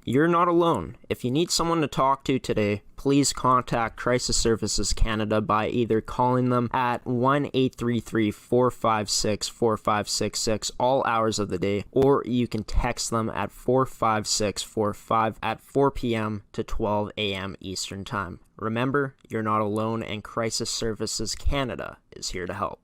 You're not alone. If you need someone to talk to today, please contact Crisis Services Canada by either calling them at 1-833-456-4566 all hours of the day, or you can text them at 45645 at 4 p.m. to 12 a.m. Eastern Time. Remember, you're not alone, and Crisis Services Canada is here to help.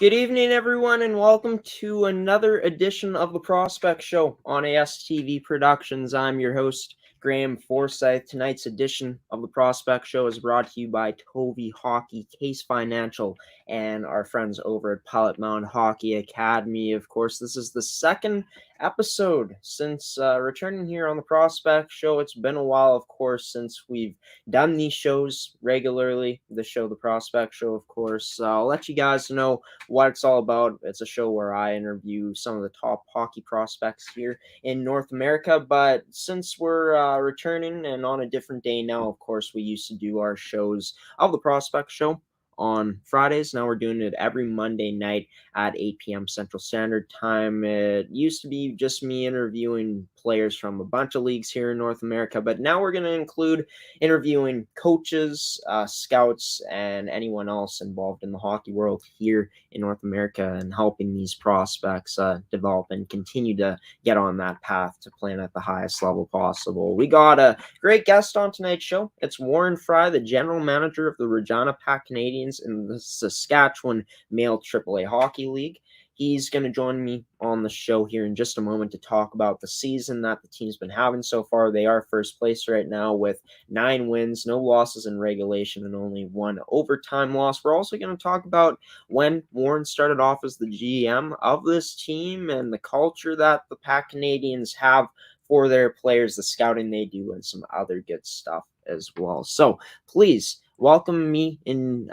Good evening, everyone, and welcome to another edition of the Prospect Show on ASTV Productions. I'm your host, Graeme Forsyth. Tonight's edition of the Prospect Show is brought to you by TOVI Hockey, Caisse Financial, and our friends over at Pilot-Mound Hockey-Academy. Of course, this is the second episode since returning here on the Prospect Show. It's been a while, of course, since we've done these shows regularly. The Prospect Show, of course. I'll let you guys know what it's all about. It's a show where I interview some of the top hockey prospects here in North America. But since we're returning and on a different day now, of course, we used to do our shows of the Prospect Show on Fridays. Now we're doing it every Monday night at 8 p.m. Central Standard Time. It used to be just me interviewing players from a bunch of leagues here in North America, but now we're going to include interviewing coaches, scouts, and anyone else involved in the hockey world here in North America and helping these prospects develop and continue to get on that path to playing at the highest level possible. We got a great guest on tonight's show. It's Warren Frye, the general manager of the Regina Pat Canadians in the Saskatchewan Male AAA Hockey League. He's going to join me on the show here in just a moment to talk about the season that the team's been having so far. They are first place right now with 9 wins, no losses in regulation, and only 1 overtime loss. We're also going to talk about when Warren started off as the GM of this team and the culture that the Pat Canadians have for their players, the scouting they do, and some other good stuff as well. So please welcome me in,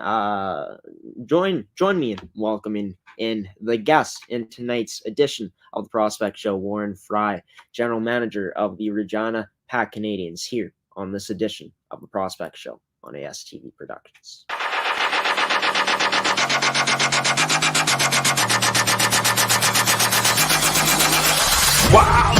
join me in welcoming in the guest in tonight's edition of the Prospect Show, Warren Frye, general manager of the Regina Pat Canadians, here on this edition of the Prospect Show on ASTV Productions. Wow!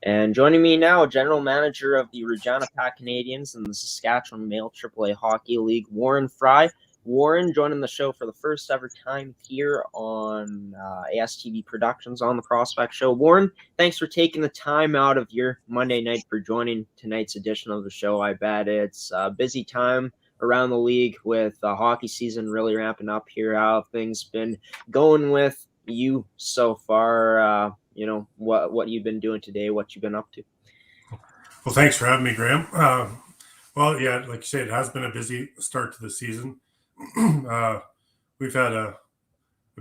And joining me now, general manager of the Regina Pat Canadians and the Saskatchewan Male AAA Hockey League, Warren Frye. Warren joining the show for the first ever time here on ASTV Productions on the Prospect Show. Warren, thanks for taking the time out of your Monday night for joining tonight's edition of the show. I bet it's a busy time around the league with the hockey season really ramping up here. How have things been going with you so far? What you've been doing today, what you've been up to. Well, thanks for having me, Graeme. Well, yeah, like you said, it has been a busy start to the season. We've had a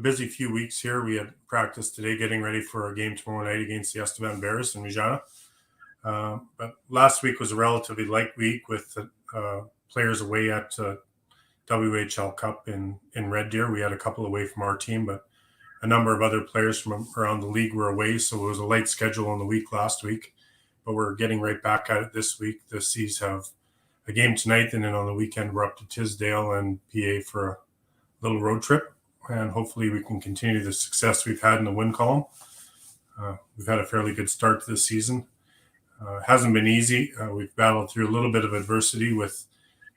busy few weeks here. We had practice today getting ready for our game tomorrow night against the Estevan Bears in Regina. But last week was a relatively light week with players away at WHL Cup in Red Deer. We had a couple away from our team, but a number of other players from around the league were away, so it was a light schedule on the week last week. But we're getting right back at it this week. The C's have a game tonight, and then on the weekend we're up to Tisdale and PA for a little road trip. And hopefully we can continue the success we've had in the win column. We've had a fairly good start to the season. It hasn't been easy. We've battled through a little bit of adversity with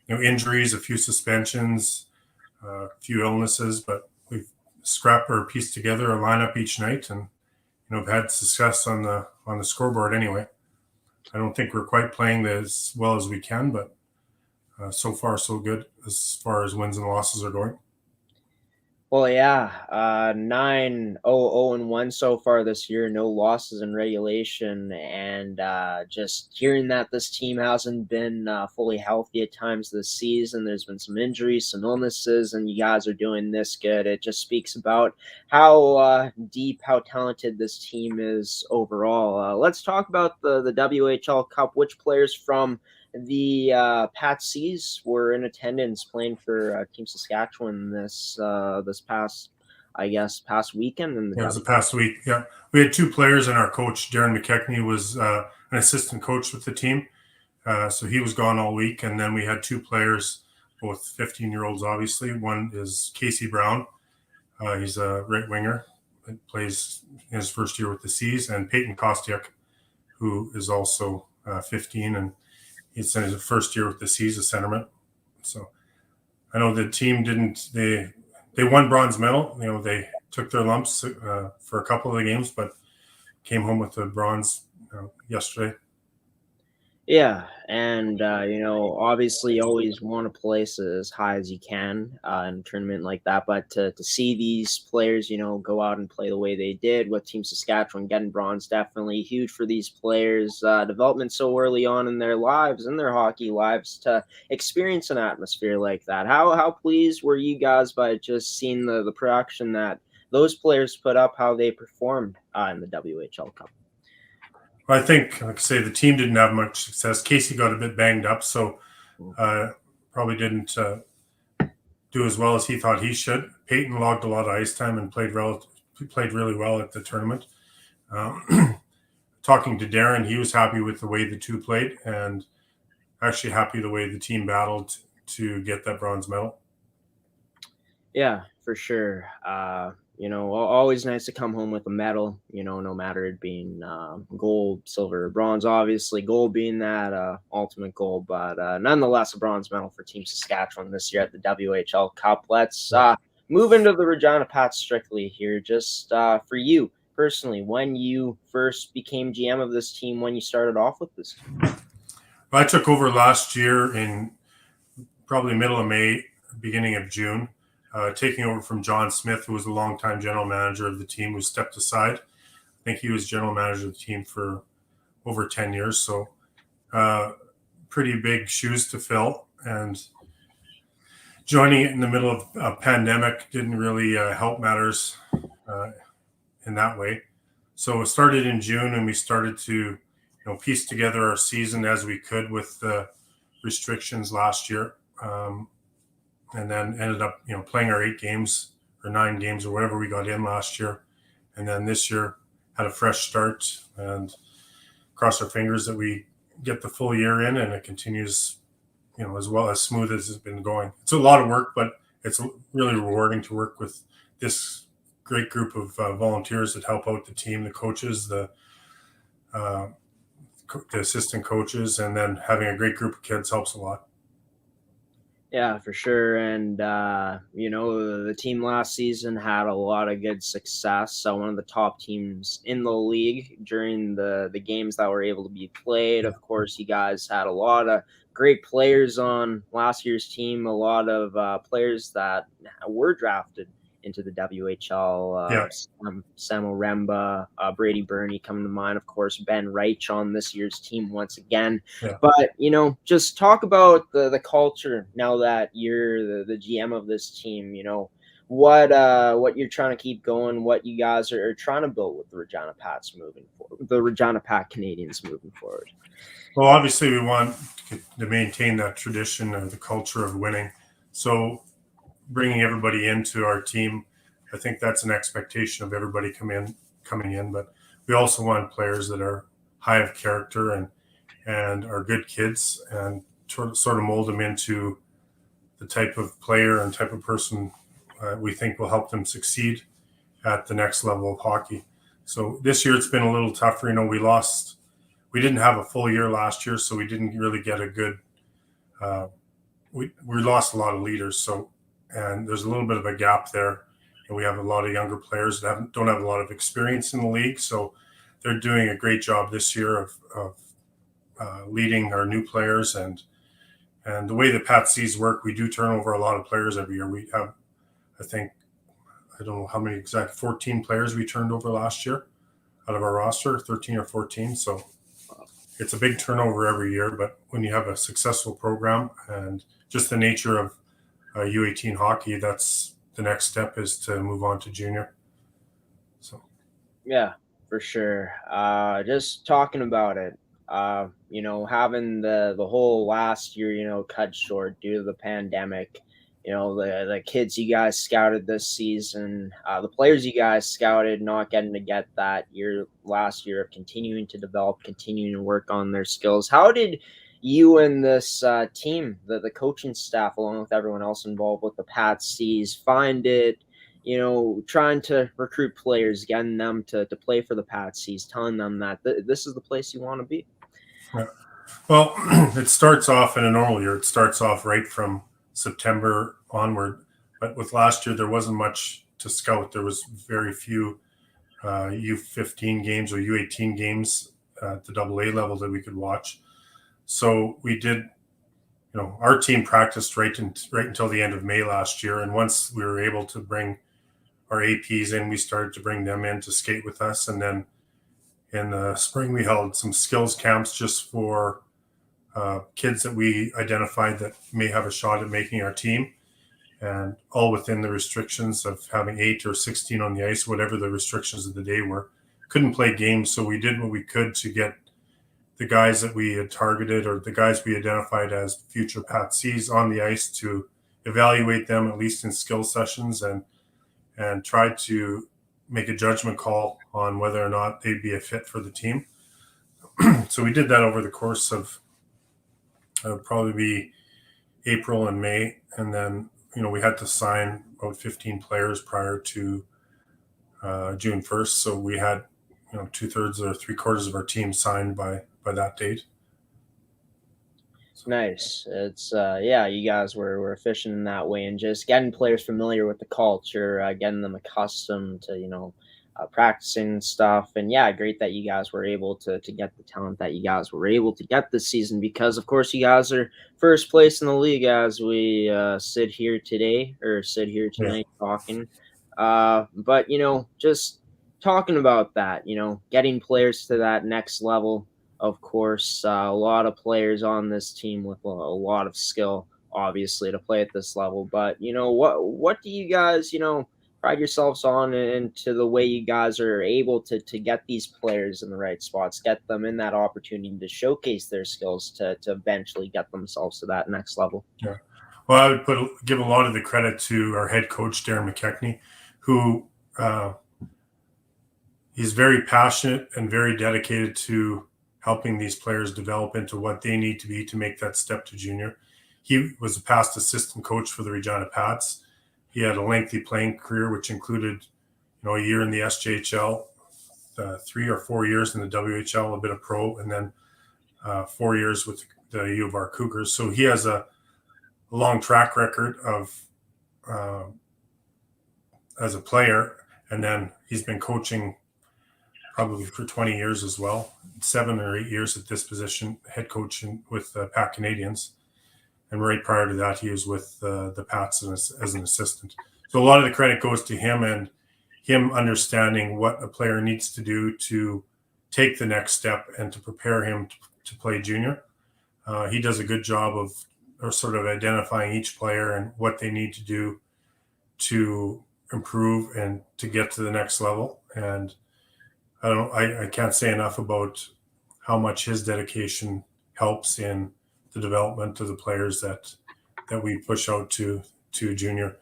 injuries, a few suspensions, a few illnesses, but we've scrap or piece together a lineup each night, and have had success on the scoreboard anyway. I don't think we're quite playing as well as we can, but so far so good as far as wins and losses are going. Well, yeah, 9-0-1 so far this year, no losses in regulation, and just hearing that this team hasn't been fully healthy at times this season. There's been some injuries, some illnesses, and you guys are doing this good. It just speaks about how deep, how talented this team is overall. Let's talk about the WHL Cup. Which players from the Pat C's were in attendance playing for Team Saskatchewan this past weekend in the It was the past week. Yeah, we had two players, and our coach Darren McKechnie was an assistant coach with the team, so he was gone all week. And then we had two players, both 15-year-olds. Obviously, one is Casey Brown. He's a right winger that plays in his first year with the C's, and Peyton Kostick, who is also 15 and he's in his first year with the C's, a centerman. So I know the team they won bronze medal. They took their lumps for a couple of the games, but came home with the bronze yesterday. Yeah, and obviously you always want to place as high as you can in a tournament like that, but to see these players, go out and play the way they did with Team Saskatchewan getting bronze, definitely huge for these players' development so early on in their lives, in their hockey lives, to experience an atmosphere like that. How pleased were you guys by just seeing the production that those players put up, how they performed in the WHL Cup? I think, like I say, the team didn't have much success. Casey got a bit banged up, so probably didn't do as well as he thought he should. Peyton logged a lot of ice time and played really well at the tournament. Talking to Darren, he was happy with the way the two played, and actually happy the way the team battled to get that bronze medal. Yeah, for sure. Always nice to come home with a medal, no matter it being gold, silver, bronze, obviously gold being that ultimate goal, but nonetheless a bronze medal for Team Saskatchewan this year at the WHL Cup. Let's move into the Regina Pat strictly here. Just for you personally, when you first became GM of this team, when you started off with this team? I took over last year in probably middle of May, beginning of June. Taking over from John Smith, who was a longtime general manager of the team, who stepped aside. I think he was general manager of the team for over 10 years. So pretty big shoes to fill. And joining it in the middle of a pandemic didn't really help matters in that way. So it started in June, and we started to piece together our season as we could with the restrictions last year. And then ended up, playing our 8 games or 9 games or whatever we got in last year. And then this year had a fresh start, and cross our fingers that we get the full year in and it continues, as well as smooth as it's been going. It's a lot of work, but it's really rewarding to work with this great group of volunteers that help out the team, the coaches, the assistant coaches, and then having a great group of kids helps a lot. Yeah, for sure. And, the team last season had a lot of good success. So one of the top teams in the league during the games that were able to be played. Of course, you guys had a lot of great players on last year's team, a lot of players that were drafted into the WHL. Zaremba, Brady Burney coming to mind, of course, Ben Reich on this year's team once again. Yeah. But, just talk about the culture now that you're the GM of this team, what you're trying to keep going, what you guys are trying to build with the Regina Pats moving forward, the Regina Pat Canadians moving forward. Well, obviously we want to maintain that tradition or the culture of winning. So bringing everybody into our team, I think that's an expectation of everybody coming in. But we also want players that are high of character and are good kids, and sort of mold them into the type of player and type of person we think will help them succeed at the next level of hockey. So this year it's been a little tougher. We didn't have a full year last year, so we didn't really get a good. We lost a lot of leaders, and there's a little bit of a gap there. And we have a lot of younger players that don't have a lot of experience in the league, so they're doing a great job this year of leading our new players and And the way the Pat C's work, we do turn over a lot of players every year. We have, I think, I don't know how many exact, 14 players we turned over last year out of our roster, 13 or 14. So it's a big turnover every year. But when you have a successful program and just the nature of U18 hockey, that's the next step, is to move on to junior. So Yeah, for sure. Just talking about it, having the whole last year, cut short due to the pandemic. The kids you guys scouted this season, the players you guys scouted, not getting to get that last year of continuing to develop, continuing to work on their skills. How did you and this team, the coaching staff, along with everyone else involved with the Pat C's, find it, trying to recruit players, getting them to play for the Pat C's, telling them that this is the place you want to be? Yeah. Well, it starts off in a normal year. It starts off right from September onward. But with last year, there wasn't much to scout. There was very few U15 games or U18 games at the AA level that we could watch. So we did, our team practiced right until the end of May last year. And once we were able to bring our APs in, we started to bring them in to skate with us. And then in the spring, we held some skills camps just for kids that we identified that may have a shot at making our team, and all within the restrictions of having 8 or 16 on the ice, whatever the restrictions of the day were. Couldn't play games, so we did what we could to get the guys that we had targeted, or the guys we identified as future Pat C's, on the ice, to evaluate them at least in skill sessions, and try to make a judgment call on whether or not they'd be a fit for the team. So we did that over the course of probably be April and May. And then, we had to sign about 15 players prior to June 1st. So we had, 2/3 or 3/4 of our team signed by that date. Nice. It's you guys were efficient in that way, and just getting players familiar with the culture, getting them accustomed to practicing stuff. And great that you guys were able to get the talent that you guys were able to get this season, because of course you guys are first place in the league as we sit here tonight talking. But just talking about that, getting players to that next level. Of course, a lot of players on this team with a lot of skill, obviously, to play at this level. But what do you guys pride yourselves on into the way you guys are able to get these players in the right spots, get them in that opportunity to showcase their skills to eventually get themselves to that next level? Yeah. Well, I would give a lot of the credit to our head coach, Darren McKechnie, who he's very passionate and very dedicated to helping these players develop into what they need to be to make that step to junior. He was a past assistant coach for the Regina Pats. He had a lengthy playing career, which included, a year in the SJHL, 3 or 4 years in the WHL, a bit of pro, and then 4 years with the U of R Cougars. So he has a long track record of as a player, and then he's been coaching probably for 20 years as well, 7 or 8 years at this position, head coach with Pat Canadians. And right prior to that, he was with the Pats as an assistant. So a lot of the credit goes to him, and him understanding what a player needs to do to take the next step and to prepare him to play junior. He does a good job of sort of identifying each player and what they need to do to improve and to get to the next level. And I can't say enough about how much his dedication helps in the development of the players that we push out to junior.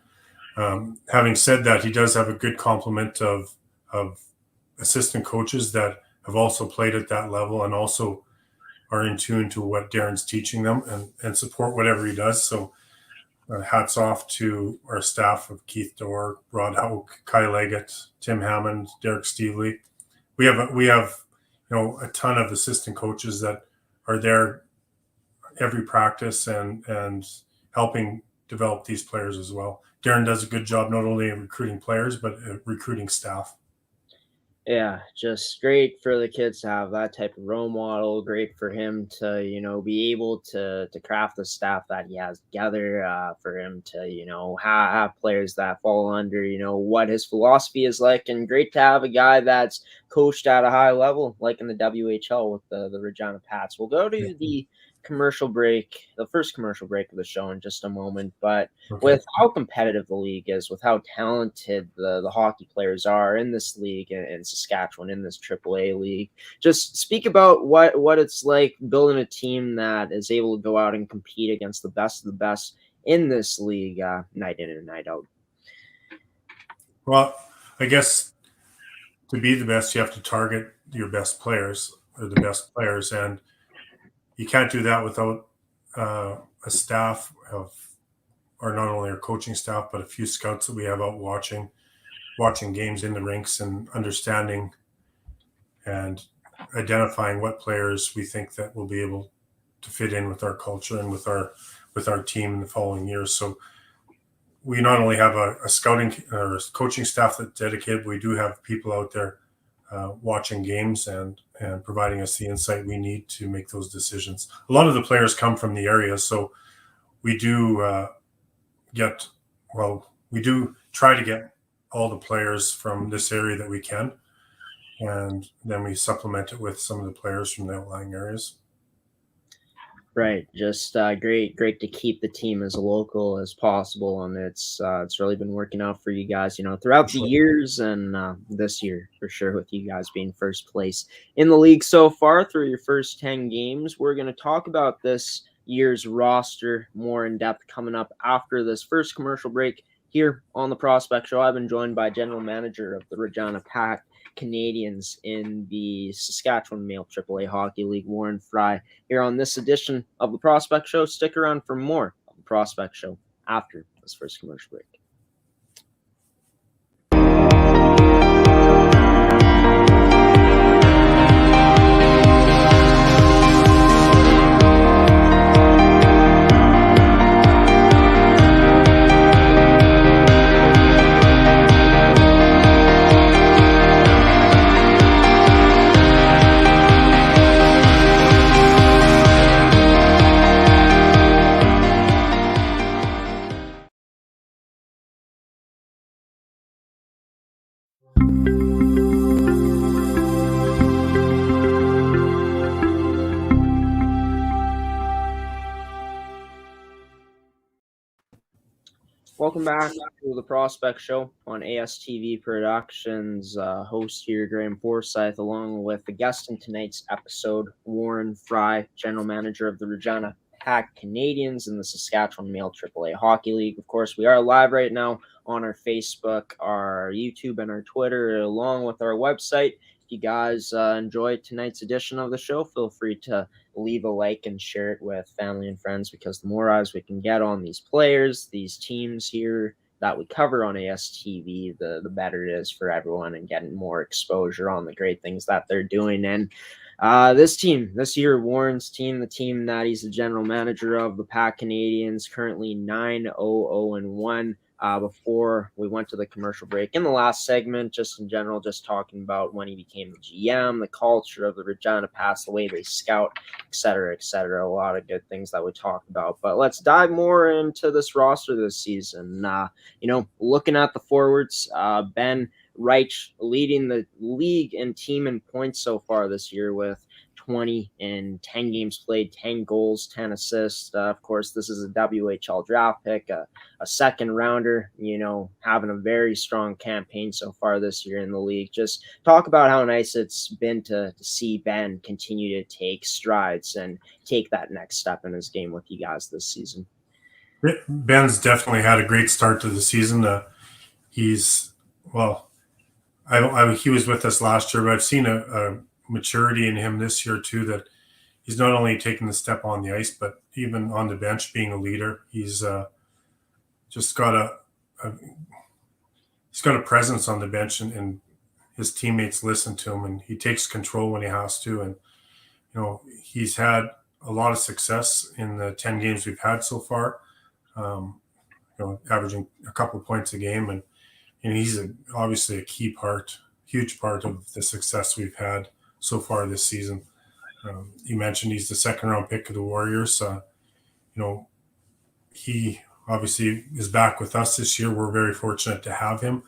Having said that, he does have a good complement of assistant coaches that have also played at that level and also are in tune to what Darren's teaching them and support whatever he does. So hats off to our staff of Keith Dorr, Rod Hoke, Kai Leggett, Tim Hammond, Derek Stevely. We have a ton of assistant coaches that are there every practice and helping develop these players as well. Darren does a good job not only in recruiting players but recruiting staff. Yeah, just great for the kids to have that type of role model. Great for him to, be able to craft the staff that he has together. For him to, have players that fall under, what his philosophy is like, and great to have a guy that's coached at a high level, like in the WHL with the Regina Pats. We'll go to the commercial break, the first commercial break of the show in just a moment, but with how competitive the league is, with how talented the hockey players are in this league in Saskatchewan, in this AAA league, just speak about what it's like building a team that is able to go out and compete against the best of the best in this league, night in and night out. Well, I guess to be the best, you have to target your best players or the best players, and you can't do that without a staff of, or not only our coaching staff, but a few scouts that we have out watching games in the rinks and understanding and identifying what players we think that will be able to fit in with our culture and with our team in the following years. So we not only have a scouting or a coaching staff that's dedicated, we do have people out there watching games and providing us the insight we need to make those decisions. A lot of the players come from the area, so we do we do try to get all the players from this area that we can, and then we supplement it with some of the players from the outlying areas. Right, just great to keep the team as local as possible, and it's really been working out for you guys, throughout the years, and this year for sure, with you guys being first place in the league so far through your first 10 games. We're going to talk about this year's roster more in depth coming up after this first commercial break here on the Prospect Show. I've been joined by General Manager of the Regina Pat Canadians in the Saskatchewan Male AAA Hockey League, Warren Frye, here on this edition of the Prospect Show. Stick around for more of the Prospect Show after this first commercial break. Welcome back to the Prospect Show on ASTV Productions. Host here, Graeme Forsyth, along with the guest in tonight's episode, Warren Frye, General Manager of the Regina Pat Canadians in the Saskatchewan Male AAA Hockey League. Of course, we are live right now on our Facebook, our YouTube, and our Twitter, along with our website. If you guys enjoyed tonight's edition of the show, feel free to leave a like and share it with family and friends, because the more eyes we can get on these players, these teams here that we cover on ASTV, the better it is for everyone, and getting more exposure on the great things that they're doing. And this team, this year, Warren's team, the team that he's the general manager of, the Pat Canadians, currently 9-0-1. Before we went to the commercial break, in the last segment, just in general, just talking about when he became the GM, the culture of the Regina Pats, the way they scout, et cetera, a lot of good things that we talked about. But let's dive more into this roster this season. Looking at the forwards, Ben Reich leading the league in team in points so far this year with 20 in 10 games played, 10 goals, 10 assists. Of course, this is a WHL draft pick, a second rounder, having a very strong campaign so far this year in the league. Just talk about how nice it's been to see Ben continue to take strides and take that next step in his game with you guys this season. Ben's definitely had a great start to the season. He was with us last year, but I've seen a maturity in him this year too, that he's not only taking the step on the ice, but even on the bench being a leader. He's just got a presence on the bench, and his teammates listen to him, and he takes control when he has to. And he's had a lot of success in the 10 games we've had so far, averaging a couple of points a game, and he's obviously a huge part of the success we've had so far this season. You mentioned he's the second-round pick of the Warriors. He obviously is back with us this year. We're very fortunate to have him.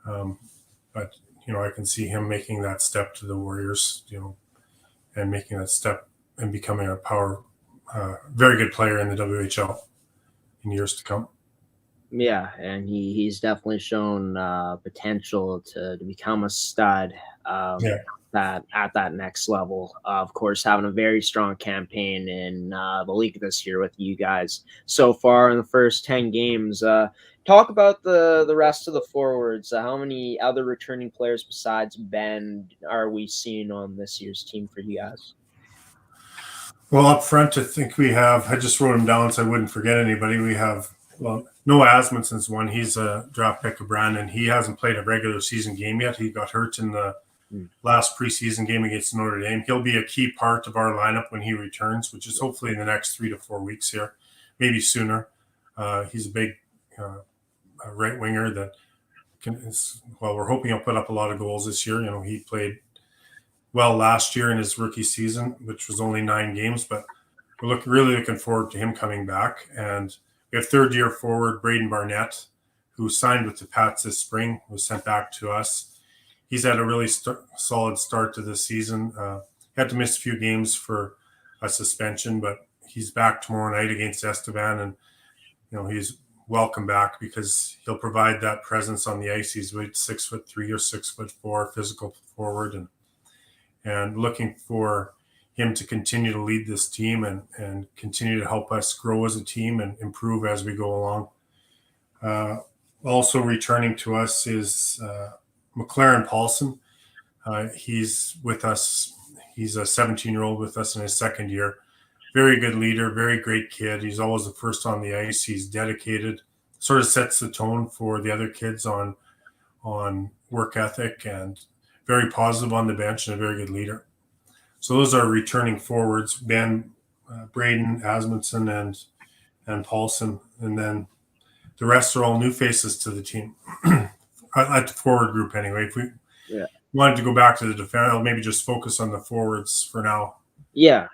But I can see him making that step to the Warriors, and making that step and becoming a very good player in the WHL in years to come. Yeah, and he's definitely shown potential to become a stud. That at that next level. Of course, having a very strong campaign in the league this year with you guys so far in the first 10 games. Talk about the rest of the forwards. How many other returning players besides Ben are we seeing on this year's team for you guys? Well, up front, I think we have, I just wrote them down so I wouldn't forget anybody. We have, Noah Asmunsen's one. He's a draft pick of Brandon. He hasn't played a regular season game yet. He got hurt in the last preseason game against Notre Dame. He'll be a key part of our lineup when he returns, which is hopefully in the next 3 to 4 weeks here, maybe sooner. He's a big right winger that we're hoping he'll put up a lot of goals this year. He played well last year in his rookie season, which was only 9 games, but we're really looking forward to him coming back. And we have third-year forward Braden Barnett, who signed with the Pats this spring, was sent back to us. He's had a really solid start to this season. He had to miss a few games for a suspension, but he's back tomorrow night against Esteban, and he's welcome back because he'll provide that presence on the ice. He's 6'3" or 6'4", physical forward, and looking for him to continue to lead this team and continue to help us grow as a team and improve as we go along. Also returning to us is Mclaren Paulson. He's with us. He's a 17-year-old with us in his second year. Very good leader, very great kid. He's always the first on the ice. He's dedicated, sort of sets the tone for the other kids on work ethic, and very positive on the bench and a very good leader. So those are returning forwards: Ben, Braden, Asmunsen, and Paulson, and then the rest are all new faces to the team. At the forward group anyway. If we wanted to go back to the defense, I'll maybe just focus on the forwards for now. Yeah,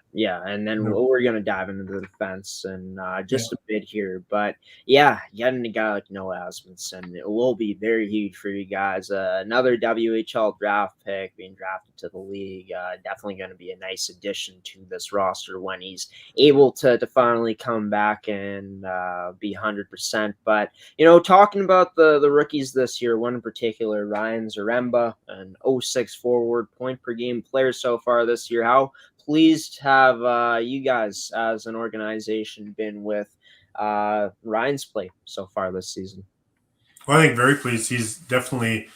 and then we're going to dive into the defense and just a bit here. But, getting a guy like Noah Asmunsen, it will be very huge for you guys. Another WHL draft pick being drafted to the league. Definitely going to be a nice addition to this roster when he's able to finally come back and be 100%. But, talking about the rookies this year, one in particular, Ryan Zaremba, an 06 forward, point per game player so far this year. How pleased have you guys as an organization been with Ryan's play so far this season? Well, I think very pleased. He's definitely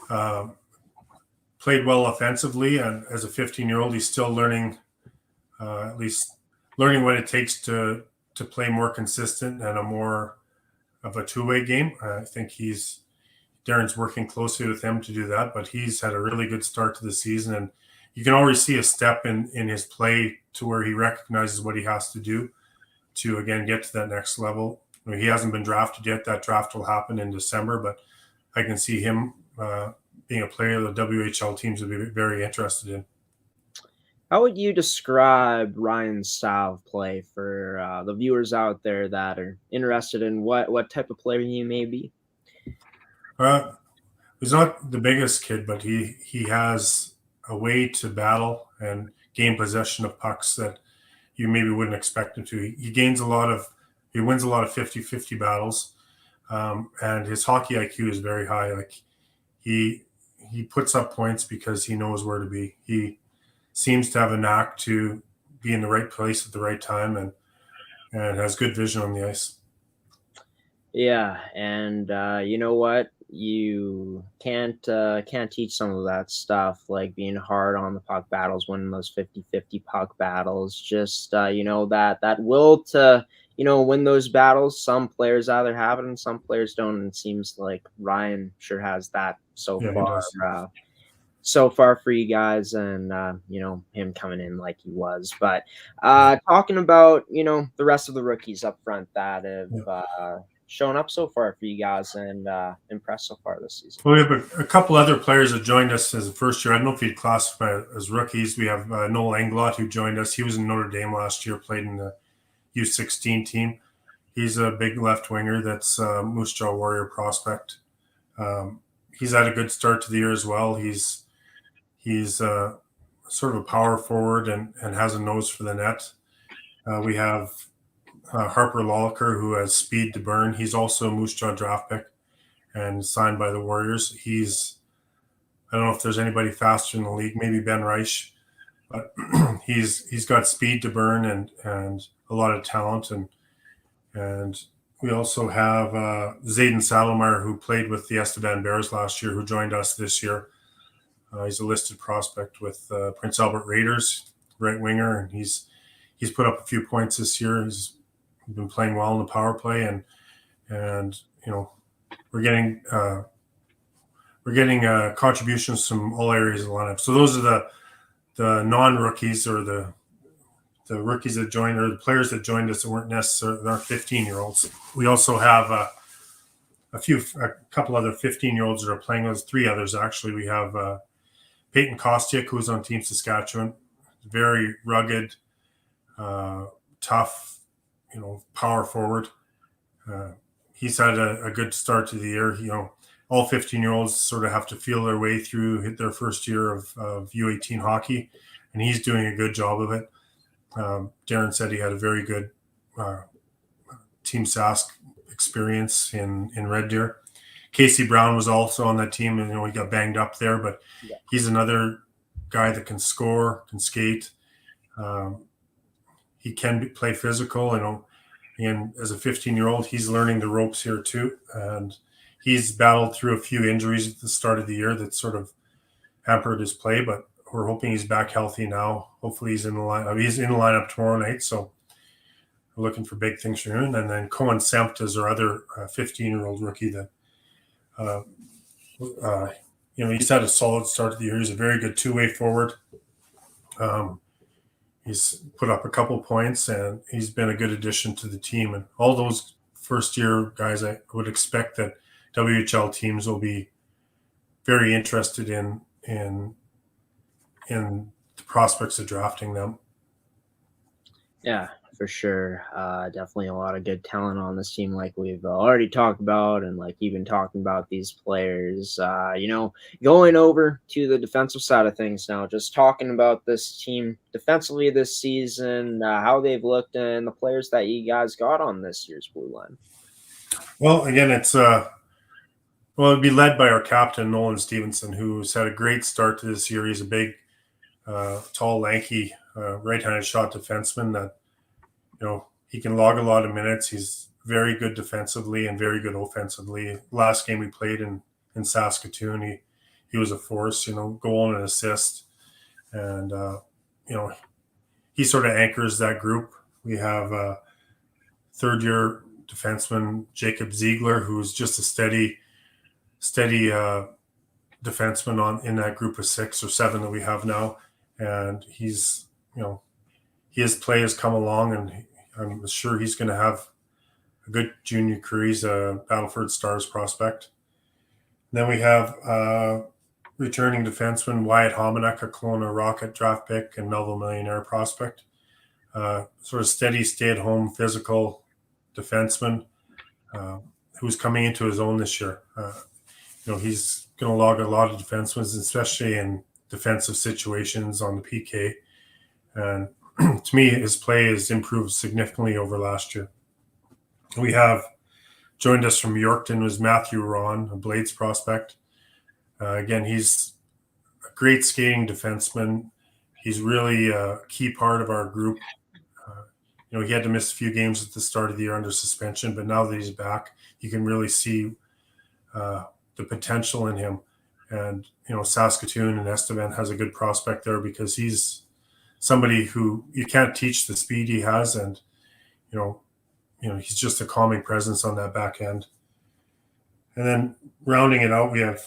played well offensively, and as a 15-year-old, he's still learning, at least learning what it takes to play more consistent and a more of a two-way game. I think Darren's working closely with him to do that, but he's had a really good start to the season, and you can already see a step in his play to where he recognizes what he has to do to, again, get to that next level. He hasn't been drafted yet. That draft will happen in December, but I can see him being a player the WHL teams would be very interested in. How would you describe Ryan's style of play for the viewers out there that are interested in what type of player he may be? He's not the biggest kid, but he has a way to battle and gain possession of pucks that you maybe wouldn't expect him to. He wins a lot of 50-50 battles, and his hockey IQ is very high. Like he puts up points because he knows where to be. He seems to have a knack to be in the right place at the right time, and has good vision on the ice. Yeah, and you know what? You can't teach some of that stuff, like being hard on the puck battles, winning those 50-50 puck battles. Just that will to win those battles. Some players either have it and some players don't. And it seems like Ryan sure has that so far. So far for you guys, and him coming in like he was. But talking about the rest of the rookies up front that have shown up so far for you guys and impressed so far this season? Well, we have a couple other players that joined us as a first year. I don't know if you'd classify as rookies. We have Noel Engelot, who joined us. He was in Notre Dame last year, played in the U16 team. He's a big left winger that's a Moose Jaw Warrior prospect. He's had a good start to the year as well. He's sort of a power forward and has a nose for the net. We have Harper Lolker, who has speed to burn. He's also a Moose Jaw draft pick and signed by the Warriors. I don't know if there's anybody faster in the league, maybe Ben Reich, but he's got speed to burn and a lot of talent. And we also have Zayden Salomer, who played with the Estevan Bears last year, who joined us this year. He's a listed prospect with Prince Albert Raiders, right winger, and he's put up a few points this year. He's been playing well in the power play, and we're getting contributions from all areas of the lineup. So those are the non-rookies, or the rookies that joined, or the players that joined us that weren't necessarily 15-year-olds. We also have a couple other 15-year-olds that are playing. Those 3 others actually. We have Peyton Kostick, who's on Team Saskatchewan, very rugged, tough, power forward. He's had a good start to the year. All 15-year-olds sort of have to feel their way through, hit their first year of U18 hockey, and he's doing a good job of it. Darren said he had a very good Team Sask experience in Red Deer. Casey Brown was also on that team, and he got banged up there, but he's another guy that can score, can skate. He can play physical, and as a 15-year-old, he's learning the ropes here too. And he's battled through a few injuries at the start of the year that sort of hampered his play, but we're hoping he's back healthy now. Hopefully he's in the lineup. He's in the lineup tomorrow night, so we're looking for big things for him. And then Cohen Sampat is our other 15-year-old rookie that, he's had a solid start to the year. He's a very good two-way forward. He's put up a couple points, and he's been a good addition to the team. And all those first-year guys, I would expect that WHL teams will be very interested in the prospects of drafting them. Yeah, for sure. Definitely a lot of good talent on this team, like we've already talked about, and like you've been talking about these players. Going over to the defensive side of things now, just talking about this team defensively this season, how they've looked, and the players that you guys got on this year's blue line. Well, again, it'd be led by our captain, Nolan Stevenson, who's had a great start to this year. He's a big, tall, lanky, right-handed shot defenseman that, he can log a lot of minutes. He's very good defensively and very good offensively. Last game we played in Saskatoon, he was a force, goal and an assist. And, he sort of anchors that group. We have third-year defenseman Jacob Ziegler, who's just a steady defenseman in that group of 6 or 7 that we have now. And his play has come along, and I'm sure he's going to have a good junior career. He's a Battleford Stars prospect. Then we have returning defenseman Wyatt Hamanaka, Kelowna Rocket draft pick and Melville Millionaire prospect. Sort of steady, stay-at-home, physical defenseman who's coming into his own this year. He's going to log a lot of defensemen, especially in defensive situations on the PK. And to me, his play has improved significantly over last year. We have joined us from Yorkton was Matthew Ron, a Blades prospect. Again, he's a great skating defenseman. He's really a key part of our group. He had to miss a few games at the start of the year under suspension, but now that he's back, you can really see the potential in him. And, Saskatoon and Estevan has a good prospect there because he's somebody who you can't teach the speed he has. And, he's just a calming presence on that back end. And then rounding it out, we have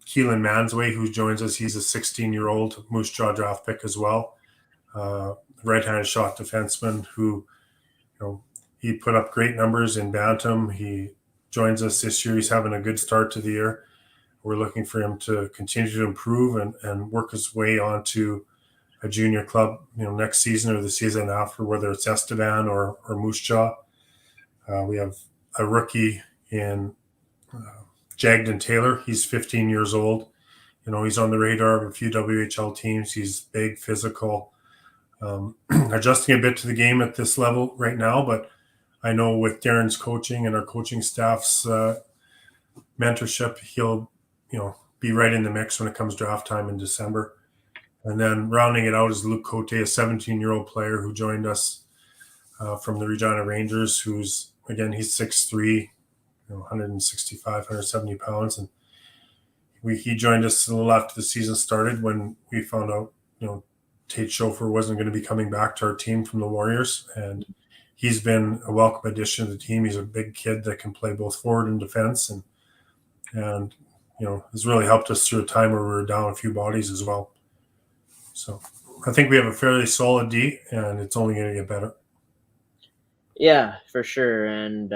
Keelan Mansway, who joins us. He's a 16-year-old Moose Jaw draft pick as well. Right-handed shot defenseman who, he put up great numbers in Bantam. He joins us this year. He's having a good start to the year. We're looking for him to continue to improve and work his way onto a junior club, next season or the season after, whether it's Estevan or Moose Jaw. We have a rookie in Jagden Taylor. He's 15 years old. He's on the radar of a few WHL teams. He's big, physical, adjusting a bit to the game at this level right now. But I know with Darren's coaching and our coaching staff's mentorship, he'll, be right in the mix when it comes draft time in December. And then rounding it out is Luke Cote, a 17-year-old player who joined us from the Regina Rangers, who's, again, he's 6'3", 165, 170 pounds. And he joined us a little after the season started when we found out, Tate Schofer wasn't going to be coming back to our team from the Warriors. And he's been a welcome addition to the team. He's a big kid that can play both forward and defense. And has really helped us through a time where we were down a few bodies as well. So I think we have a fairly solid D, and it's only going to get better. Yeah, for sure. And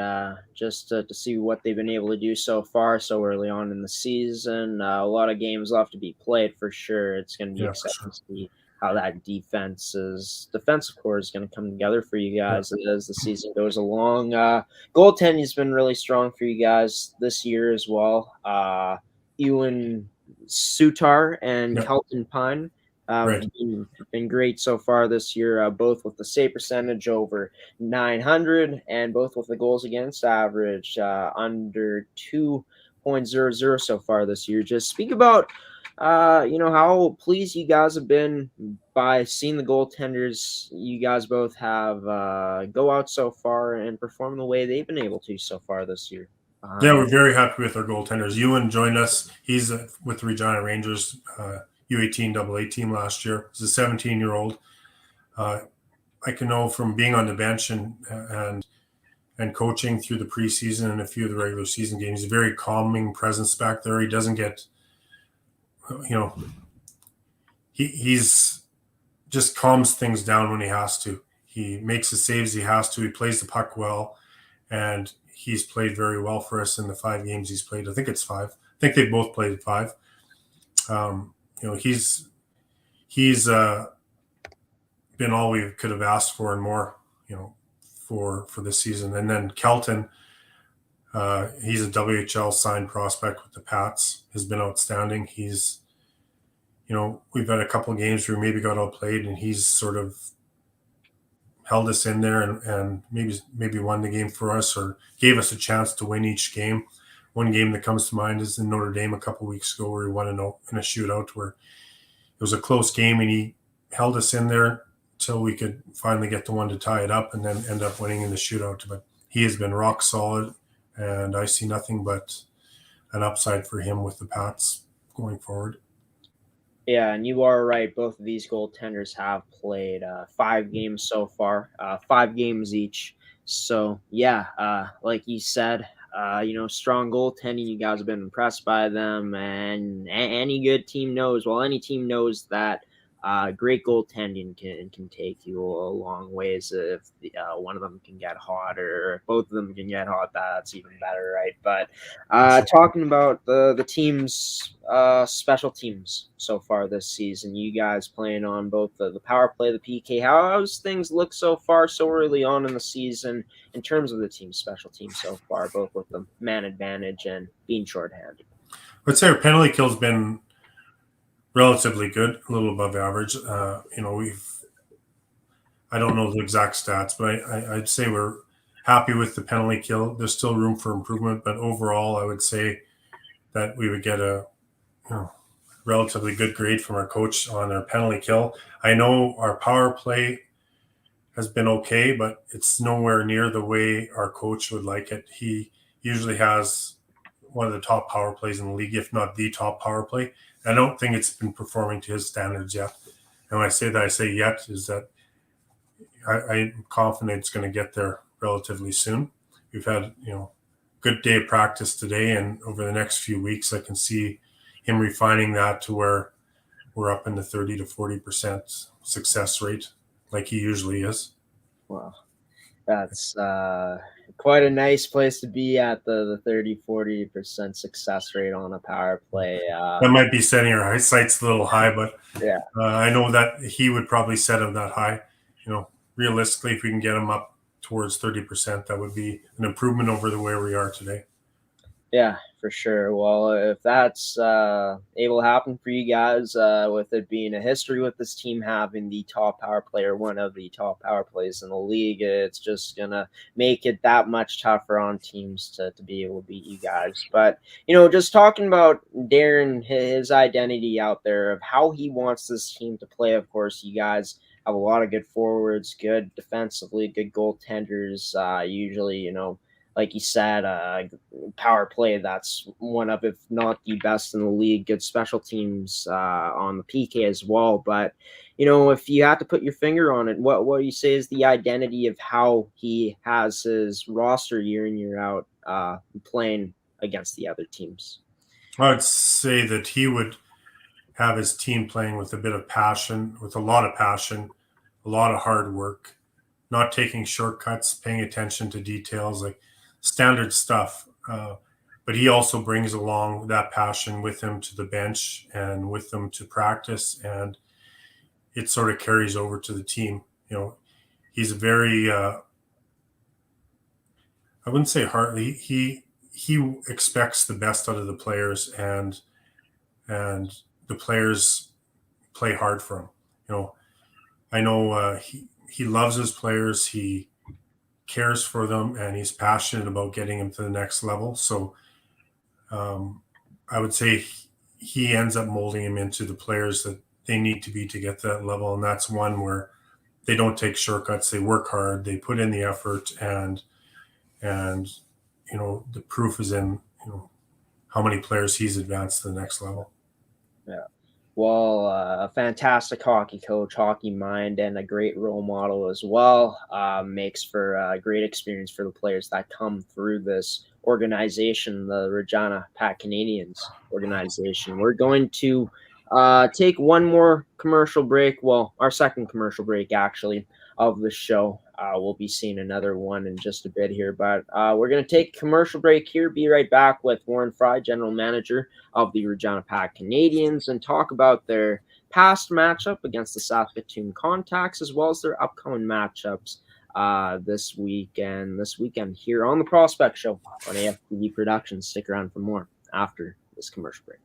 just to see what they've been able to do so far so early on in the season, a lot of games left to be played for sure. It's going to be exciting to see how that defensive core is going to come together for you guys as the season goes along. Goaltending has been really strong for you guys this year as well. Ewan Sutar and Kelton Pine been great so far this year, both with the save percentage over 900 and both with the goals against average under 2.00 so far this year. Just speak about how pleased you guys have been by seeing the goaltenders you guys both have go out so far and perform the way they've been able to so far this year. Yeah, we're very happy with our goaltenders. Ewan joined us. He's with the Regina Rangers U18 AA team last year. He's a 17-year-old. I can know from being on the bench and coaching through the preseason and a few of the regular season games, a very calming presence back there. He doesn't get, he's just calms things down when he has to. He makes the saves he has to. He plays the puck well, and he's played very well for us in the 5 games he's played. I think it's 5. I think they both played 5. He's been all we could have asked for and more, for this season. And then Kelton, he's a WHL signed prospect with the Pats, has been outstanding. He's, we've had a couple of games where we maybe got outplayed, and he's sort of held us in there and maybe won the game for us or gave us a chance to win each game. One game that comes to mind is in Notre Dame a couple of weeks ago where we won in a shootout where it was a close game, and he held us in there till we could finally get the one to tie it up and then end up winning in the shootout. But he has been rock solid, and I see nothing but an upside for him with the Pats going forward. Yeah, and you are right. Both of these goaltenders have played 5 games so far, 5 games each. So, like you said, strong goaltending. You guys have been impressed by them, and any good team knows. Well, any team knows that great goaltending can take you a long ways. If one of them can get hot, or if both of them can get hot, that's even better, right? But talking about the team's special teams so far this season, you guys playing on both the power play, the PK. How's things look so far, so early on in the season, in terms of the team's special teams so far, both with the man advantage and being shorthanded? I'd say our penalty kill's been relatively good, a little above average. I don't know the exact stats, but I'd say we're happy with the penalty kill. There's still room for improvement, but overall, I would say that we would get a relatively good grade from our coach on our penalty kill. I know our power play has been okay, but it's nowhere near the way our coach would like it. He usually has one of the top power plays in the league, if not the top power play. I don't think it's been performing to his standards yet. And when I say that, I say yet, is that I'm confident it's going to get there relatively soon. We've had, good day of practice today, and over the next few weeks, I can see him refining that to where we're up in the 30 to 40% success rate, like he usually is. Wow. That's quite a nice place to be at, the 30-40% success rate on a power play. That might be setting our sights a little high, but Yeah. I know that he would probably set him that high. Realistically, if we can get him up towards 30%, that would be an improvement over the where we are today. Yeah, for sure. Well, if that's able to happen for you guys, with it being a history with this team having the top power play or one of the top power plays in the league, it's just going to make it that much tougher on teams to be able to beat you guys. But, just talking about Darren, his identity out there of how he wants this team to play, of course, you guys have a lot of good forwards, good defensively, good goaltenders, usually, like you said, power play, that's one of, if not the best in the league. Good special teams on the PK as well. But, if you had to put your finger on it, what do you say is the identity of how he has his roster year in, year out, playing against the other teams? I would say that he would have his team playing with a bit of passion, with a lot of passion, a lot of hard work, not taking shortcuts, paying attention to details, like standard stuff. But he also brings along that passion with him to the bench and with them to practice, and it sort of carries over to the team. He's a very, I wouldn't say hard. He expects the best out of the players, and the players play hard for him. I know he loves his players. He cares for them, and he's passionate about getting them to the next level. So I would say he ends up molding him into the players that they need to be to get to that level. And that's one where they don't take shortcuts. They work hard. They put in the effort, and the proof is in how many players he's advanced to the next level. Yeah. Well, a fantastic hockey coach, hockey mind, and a great role model as well. Makes for a great experience for the players that come through this organization, the Regina Pat Canadians organization. We're going to take one more commercial break. Well, our second commercial break, actually, of the show. We'll be seeing another one in just a bit here, but we're going to take a commercial break here. Be right back with Warren Frye, general manager of the Regina Pat Canadians, and talk about their past matchup against the Saskatoon Contacts, as well as their upcoming matchups this weekend here on the Prospect Show on AFTV Productions. Stick around for more after this commercial break.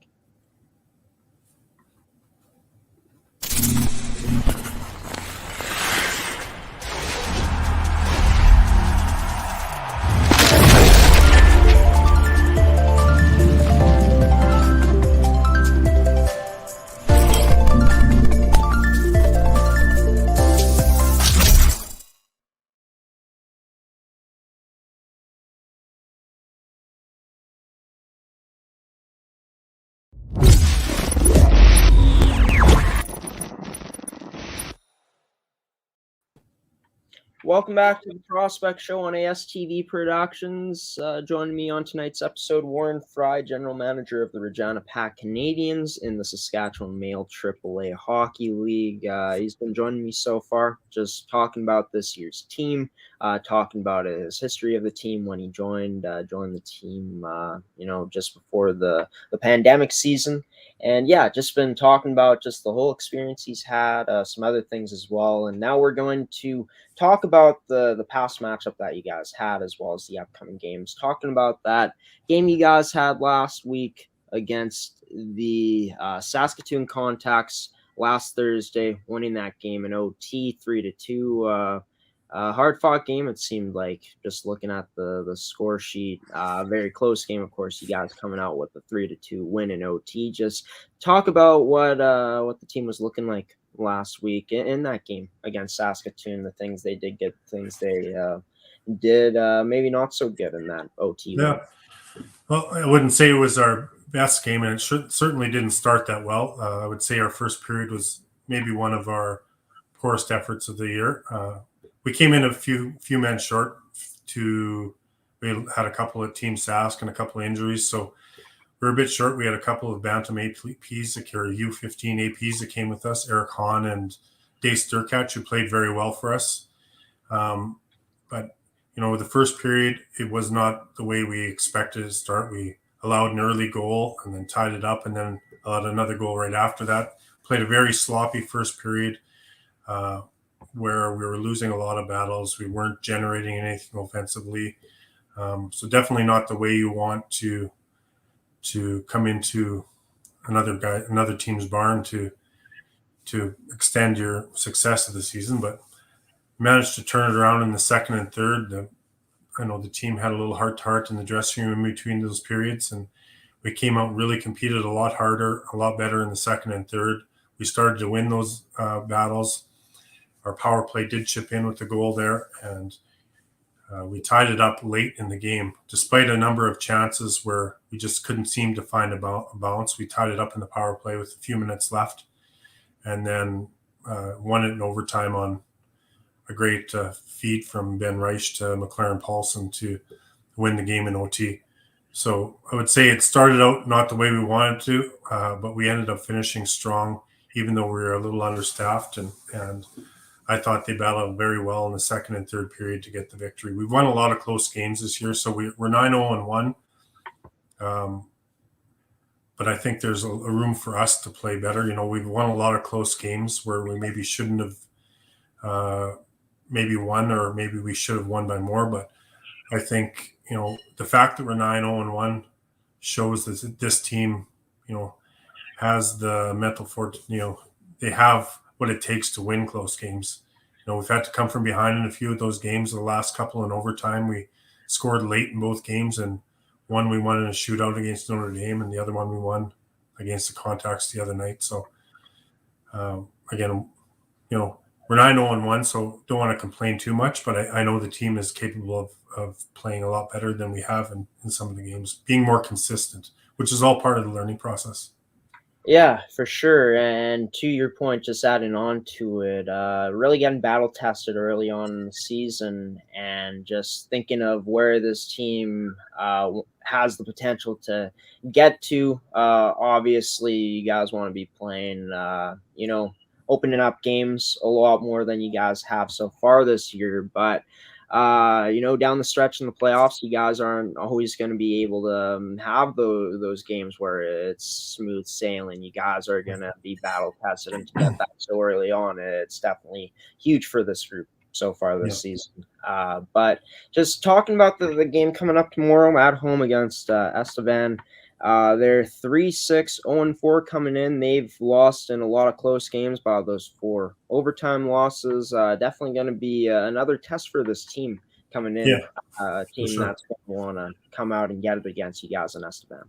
Welcome back to the Prospect Show on ASTV Productions. Joining me on tonight's episode, Warren Frye, General Manager of the Regina Pat Canadians in the Saskatchewan MAAHL AAA Hockey League. He's been joining me so far, just talking about this year's team, talking about his history of the team when he joined the team, just before the pandemic season. And yeah, just been talking about just the whole experience he's had, some other things as well. And now we're going to talk about the past matchup that you guys had, as well as the upcoming games. Talking about that game you guys had last week against the Saskatoon Contacts last Thursday, winning that game in OT 3-2. Hard-fought game, it seemed like, just looking at the score sheet. Very close game, of course. You guys coming out with a 3-2 win in OT. Just talk about what the team was looking like last week in that game against Saskatoon. The things they did get, things they did maybe not so good in that OT. Yeah. Well, I wouldn't say it was our best game, and it certainly didn't start that well. I would say our first period was maybe one of our poorest efforts of the year. We came in a few men short. We had a couple of Team Sask and a couple of injuries, so we were a bit short. We had a couple of Bantam APs, like our U15 APs that came with us, Eric Hahn and Dave Sturkatch, who played very well for us. But the first period, it was not the way we expected it to start. We allowed an early goal and then tied it up and then allowed another goal right after that. Played a very sloppy first period where we were losing a lot of battles. We weren't generating anything offensively. So definitely not the way you want to come into another team's barn to extend your success of the season, but managed to turn it around in the second and third. I know the team had a little heart-to-heart in the dressing room in between those periods, and we came out and really competed a lot harder, a lot better in the second and third. We started to win those battles. Our power play did chip in with the goal there, and we tied it up late in the game. Despite a number of chances where we just couldn't seem to find a bounce, we tied it up in the power play with a few minutes left, and then won it in overtime on a great feed from Ben Reich to Mclaren Paulson to win the game in OT. So I would say it started out not the way we wanted to, but we ended up finishing strong, even though we were a little understaffed. And I thought they battled very well in the second and third period to get the victory. We've won a lot of close games this year, so we're 9-0-1. But I think there's a room for us to play better. We've won a lot of close games where we maybe shouldn't have maybe won, or maybe we should have won by more. But I think, the fact that we're 9-0-1 shows that this team, has the mental fortitude, they have what it takes to win close games. We've had to come from behind in a few of those games. The last couple in overtime, we scored late in both games, and one we won in a shootout against Notre Dame, and the other one we won against the Contacts the other night. So again, we're 9-0-1, so don't want to complain too much, but I know the team is capable of playing a lot better than we have in some of the games, being more consistent, which is all part of the learning process. Yeah, for sure. And to your point, just adding on to it, really getting battle tested early on in the season, and just thinking of where this team has the potential to get to. Obviously, you guys want to be playing, opening up games a lot more than you guys have so far this year. But down the stretch in the playoffs, you guys aren't always going to be able to have those games where it's smooth sailing. You guys are going to be battle tested, and to get that so early on, it's definitely huge for this group so far this season. But just talking about the game coming up tomorrow at home against Estevan. They're 3-6, 0-4 coming in. They've lost in a lot of close games, by those 4 overtime losses. Definitely going to be another test for this team coming in. Team that's going to want to come out and get it against you guys in Estevan.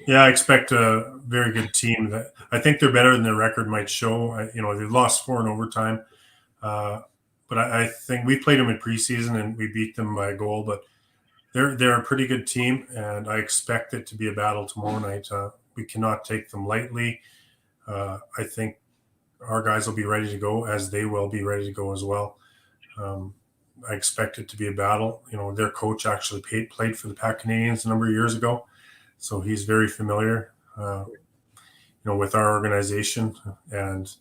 Yeah, I expect a very good team. That I think they're better than their record might show. They've lost 4 in overtime, but I think we played them in preseason and we beat them by a goal. But they're a pretty good team, and I expect it to be a battle tomorrow night. We cannot take them lightly. I think our guys will be ready to go, as they will be ready to go as well. I expect it to be a battle. Their coach actually played for the Pat Canadians a number of years ago, so he's very familiar, with our organization, and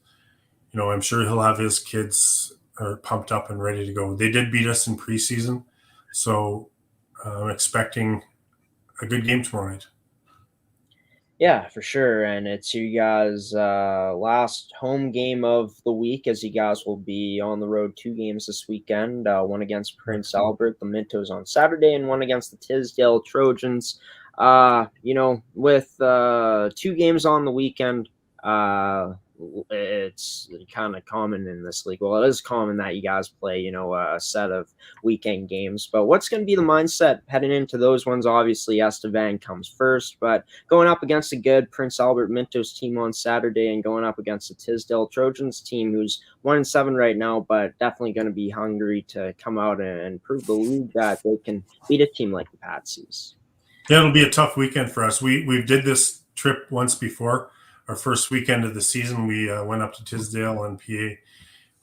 I'm sure he'll have his kids pumped up and ready to go. They did beat us in preseason, so I'm expecting a good game tomorrow night. Yeah, for sure. And it's you guys' last home game of the week, as you guys will be on the road 2 games this weekend. One against Prince Albert, the Mintos, on Saturday, and one against the Tisdale Trojans. With 2 games on the weekend, it's kind of common in this league. Well, it is common that you guys play, a set of weekend games. But what's going to be the mindset heading into those ones? Obviously, Estevan comes first, but going up against a good Prince Albert Mintos team on Saturday, and going up against the Tisdale Trojans team, who's 1-7 right now, but definitely going to be hungry to come out and prove the league that they can beat a team like the Patsies. Yeah, it'll be a tough weekend for us. We did this trip once before. Our first weekend of the season, we went up to Tisdale and PA,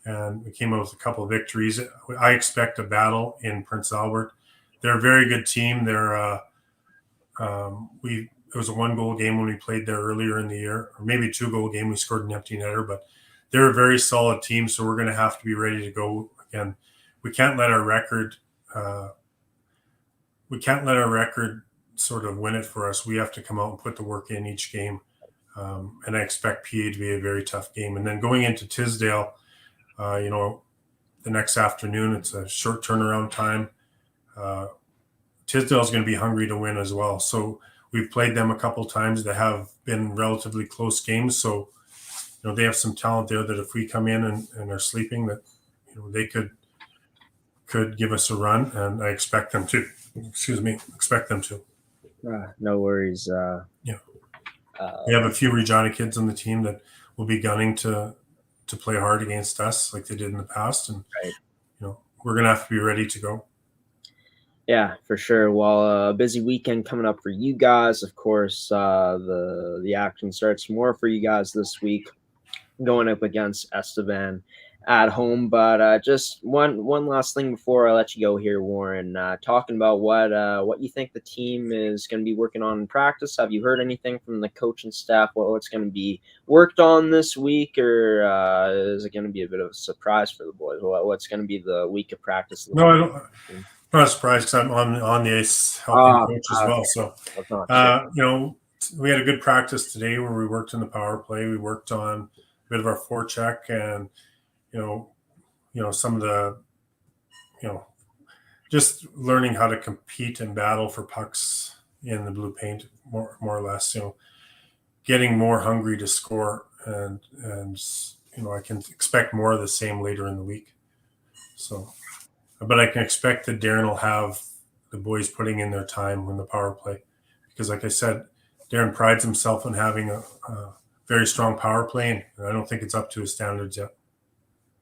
and we came out with a couple of victories. I expect a battle in Prince Albert. They're a very good team. It was a 1-goal game when we played there earlier in the year, or maybe a 2-goal game. We scored an empty netter, but they're a very solid team, so we're going to have to be ready to go again. We can't let our record we can't let our record sort of win it for us. We have to come out and put the work in each game. And I expect PA to be a very tough game. And then going into Tisdale, the next afternoon, it's a short turnaround time. Tisdale is going to be hungry to win as well. So we've played them a couple times. They have been relatively close games. So, they have some talent there that if we come in and are sleeping, that, they could give us a run. And I expect them to. No worries. We have a few Regina kids on the team that will be gunning to play hard against us like they did in the past. And, right. We're going to have to be ready to go. Yeah, for sure. Well, a busy weekend coming up for you guys. Of course, the action starts more for you guys this week, going up against Estevan at home. But just one last thing before I let you go here, Warren. Talking about what you think the team is going to be working on in practice. Have you heard anything from the coaching staff? What's going to be worked on this week, or is it going to be a bit of a surprise for the boys? What's going to be the week of practice? No, I don't. I'm not surprised because I'm on the ice helping coach as well. So, we had a good practice today where we worked in the power play. We worked on a bit of our forecheck and, some of the, just learning how to compete and battle for pucks in the blue paint, more or less, getting more hungry to score. And I can expect more of the same later in the week. So. But I can expect that Darren will have the boys putting in their time in the power play. Because like I said, Darren prides himself on having a very strong power play, and I don't think it's up to his standards yet.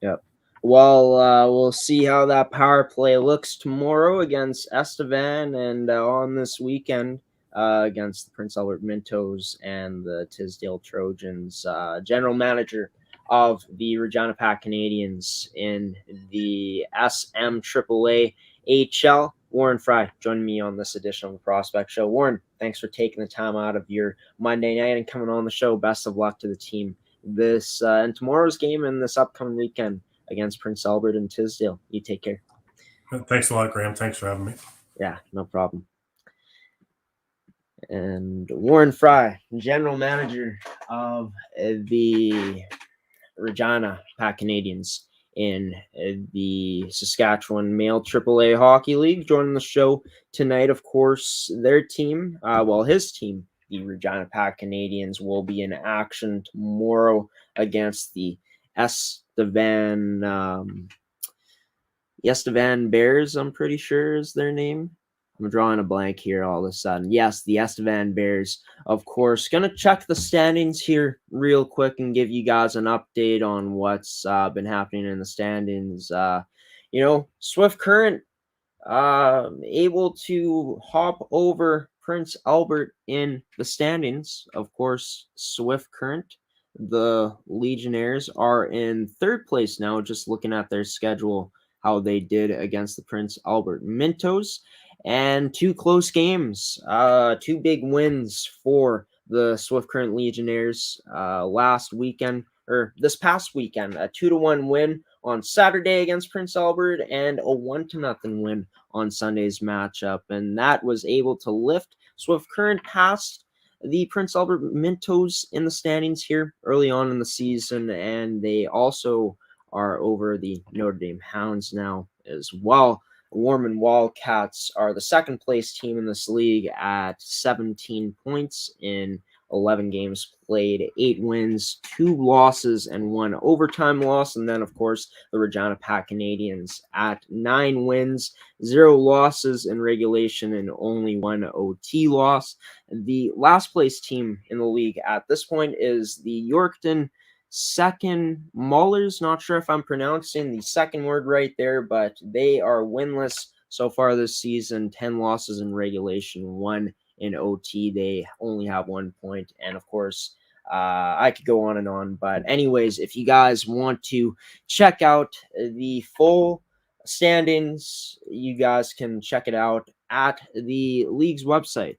Yep. Well, we'll see how that power play looks tomorrow against Estevan and on this weekend against the Prince Albert Mintos and the Tisdale Trojans. General manager of the Regina Pat Canadians in the SMAAAHL, Warren Frye, joining me on this edition of the Prospect Show. Warren, thanks for taking the time out of your Monday night and coming on the show. Best of luck to the team this and tomorrow's game and this upcoming weekend against Prince Albert and Tisdale. You take care. Thanks a lot, Graeme. Thanks for having me. Yeah, no problem. And Warren Frye, general manager of the Regina Pat Canadians in the Saskatchewan Male AAA Hockey League, joining the show tonight. Of course, their team, his team, the Regina Pat Canadians, will be in action tomorrow against the Estevan Bears, I'm pretty sure is their name. I'm drawing a blank here all of a sudden. Yes, the Estevan Bears, of course. Going to check the standings here real quick and give you guys an update on what's been happening in the standings. Swift Current able to hop over Prince Albert in the standings. Of course, Swift Current, the Legionnaires, are in third place now, just looking at their schedule, how they did against the Prince Albert Mintos. And two close games, two big wins for the Swift Current Legionnaires this past weekend, a 2-1 win on Saturday against Prince Albert and a 1-0 win on Sunday's matchup. And that was able to lift Swift Current past the Prince Albert Mintos in the standings here early on in the season. And they also are over the Notre Dame Hounds now as well. Warman Wildcats are the second place team in this league at 17 points in 11 games played, 8 wins, 2 losses, and 1 overtime loss. And then, of course, the Regina Pat Canadians at 9 wins, 0 losses in regulation, and only 1 OT loss. The last place team in the league at this point is the Yorkton Second Maulers. Not sure if I'm pronouncing the second word right there, but they are winless so far this season. 10 losses in regulation, 1 in OT. They only have 1 point. And of course, I could go on and on. But anyways, if you guys want to check out the full standings, you guys can check it out at the league's website.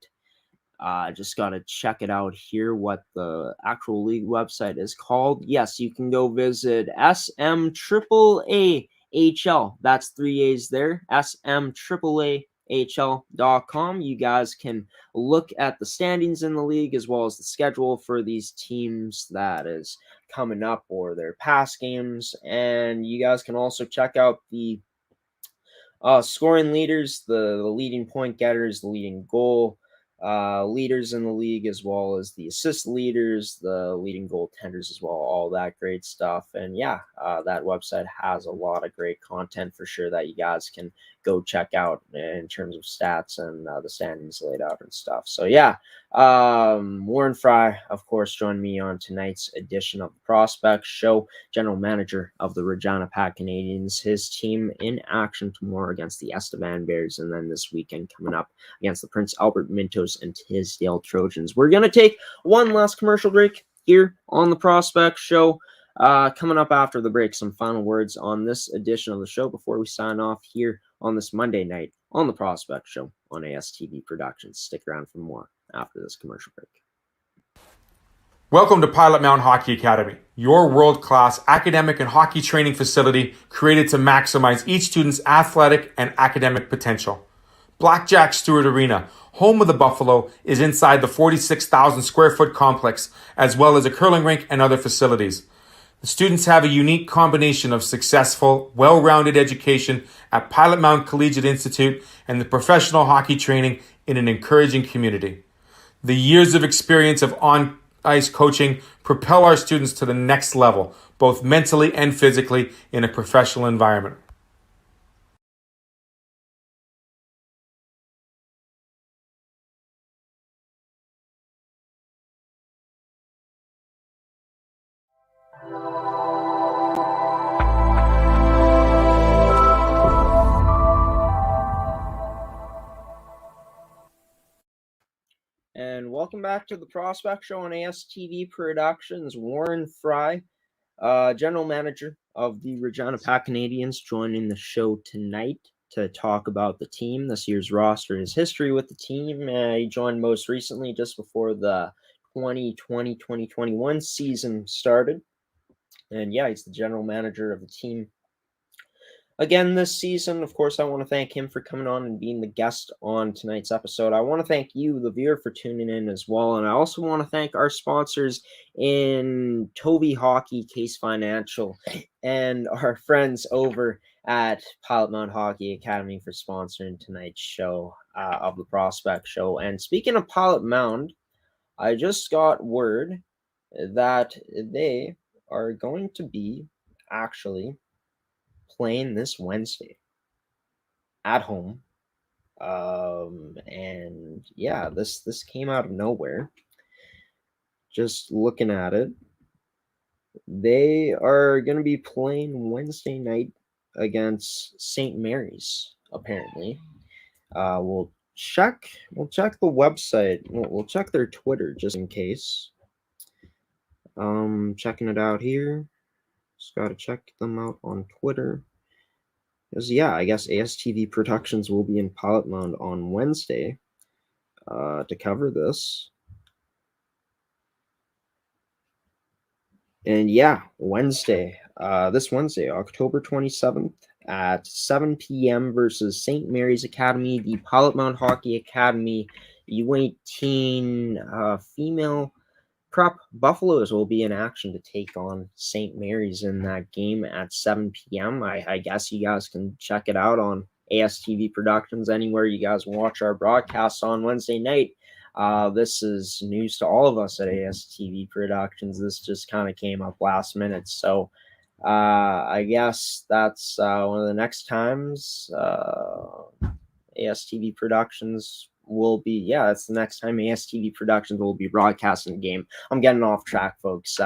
Just got to check it out here, what the actual league website is called. Yes, you can go visit SMAAAHL. That's 3 A's there, SMAAAHL. SMAAHL.com. You guys can look at the standings in the league as well as the schedule for these teams that is coming up or their past games. And you guys can also check out the scoring leaders, the leading point getters, the leading goal leaders in the league, as well as the assist leaders, the leading goaltenders as well, all that great stuff. And yeah, that website has a lot of great content for sure that you guys can go check out in terms of stats and the standings laid out and stuff. So yeah, Warren Frye, of course, joined me on tonight's edition of the Prospect Show, general manager of the Regina Pat Canadians. His team in action tomorrow against the Estevan Bears, and then this weekend coming up against the Prince Albert Mintos and Tisdale Trojans. We're going to take one last commercial break here on the Prospect Show. Coming up after the break, some final words on this edition of the show before we sign off here on this Monday night on the Prospect Show on ASTV Productions. Stick around for more after this commercial break. Welcome to Pilot-Mound Hockey-Academy, your world-class academic and hockey training facility created to maximize each student's athletic and academic potential. Blackjack Stewart Arena, home of the Buffalo, is inside the 46,000 square foot complex, as well as a curling rink and other facilities. The students have a unique combination of successful, well-rounded education at Pilot-Mound Collegiate Institute and the professional hockey training in an encouraging community. The years of experience of on-ice coaching propel our students to the next level, both mentally and physically, in a professional environment. And welcome back to the Prospect Show on ASTV Productions. Warren Frye, general manager of the Regina Pat Canadians, joining the show tonight to talk about the team, this year's roster, his history with the team. He joined most recently just before the 2020-2021 season started. And yeah, he's the general manager of the team again this season. Of course, I want to thank him for coming on and being the guest on tonight's episode. I want to thank you, the viewer, for tuning in as well. And I also want to thank our sponsors in TOVI Hockey, Caisse Financial, and our friends over at Pilot-Mound Hockey-Academy for sponsoring tonight's show of the Prospect Show. And speaking of Pilot-Mound, I just got word that they are going to be actually playing this Wednesday at home. And yeah, this came out of nowhere. Just looking at it, they are going to be playing Wednesday night against St. Mary's, apparently. We'll check the website. We'll check their Twitter just in case. Checking it out here. Just got to check them out on Twitter. Because, yeah, I guess ASTV Productions will be in Pilot-Mound on Wednesday to cover this. And, yeah, this Wednesday, October 27th at 7 p.m. versus St. Mary's Academy, the Pilot-Mound Hockey-Academy U18 female prep Buffaloes will be in action to take on St. Mary's in that game at 7 p.m. I guess you guys can check it out on ASTV Productions anywhere you guys watch our broadcasts on Wednesday night. This is news to all of us at ASTV Productions. This just kind of came up last minute. So I guess that's one of the next times ASTV Productions will be, that's the next time ASTV Productions will be broadcasting the game. I'm getting off track, folks.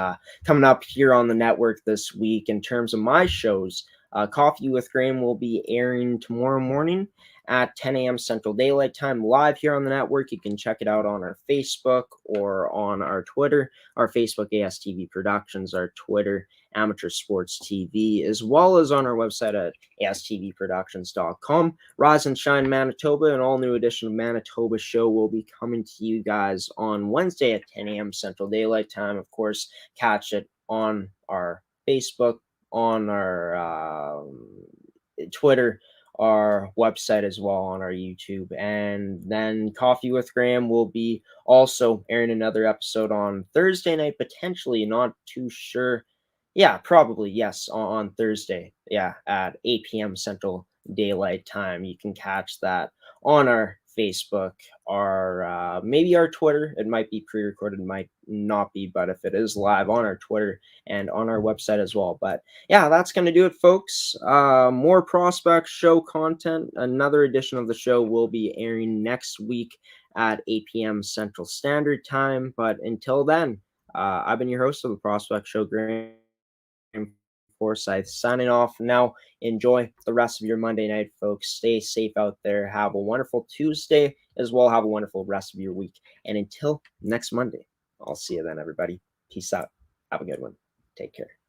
Coming up here on the network this week, in terms of my shows, Coffee with Graeme will be airing tomorrow morning at 10 a.m. Central Daylight Time live here on the network. You can check it out on our Facebook or on our Twitter. Our Facebook, ASTV Productions, our Twitter, Amateur Sports TV, as well as on our website at astvproductions.com. Rise and Shine Manitoba, an all-new edition of Manitoba Show will be coming to you guys on Wednesday at 10 a.m. Central Daylight Time. Of course, catch it on our Facebook, on our Twitter, our website as well on our YouTube. And then Coffee with Graeme will be also airing another episode on Thursday night, potentially, not too sure. Yeah, probably, yes, on Thursday. Yeah, at 8 p.m. Central Daylight Time. You can catch that on our Facebook, our maybe our Twitter. It might be pre-recorded, might not be, but if it is live, on our Twitter and on our website as well. But yeah, that's going to do it, folks. More Prospect Show content. Another edition of the show will be airing next week at 8 p.m. Central Standard Time. But until then, I've been your host of the Prospect Show, Graeme Forsyth, signing off now. Enjoy the rest of your Monday night, folks. Stay safe out there. Have a wonderful Tuesday as well. Have a wonderful rest of your week. And until next Monday, I'll see you then, everybody. Peace out. Have a good one. Take care.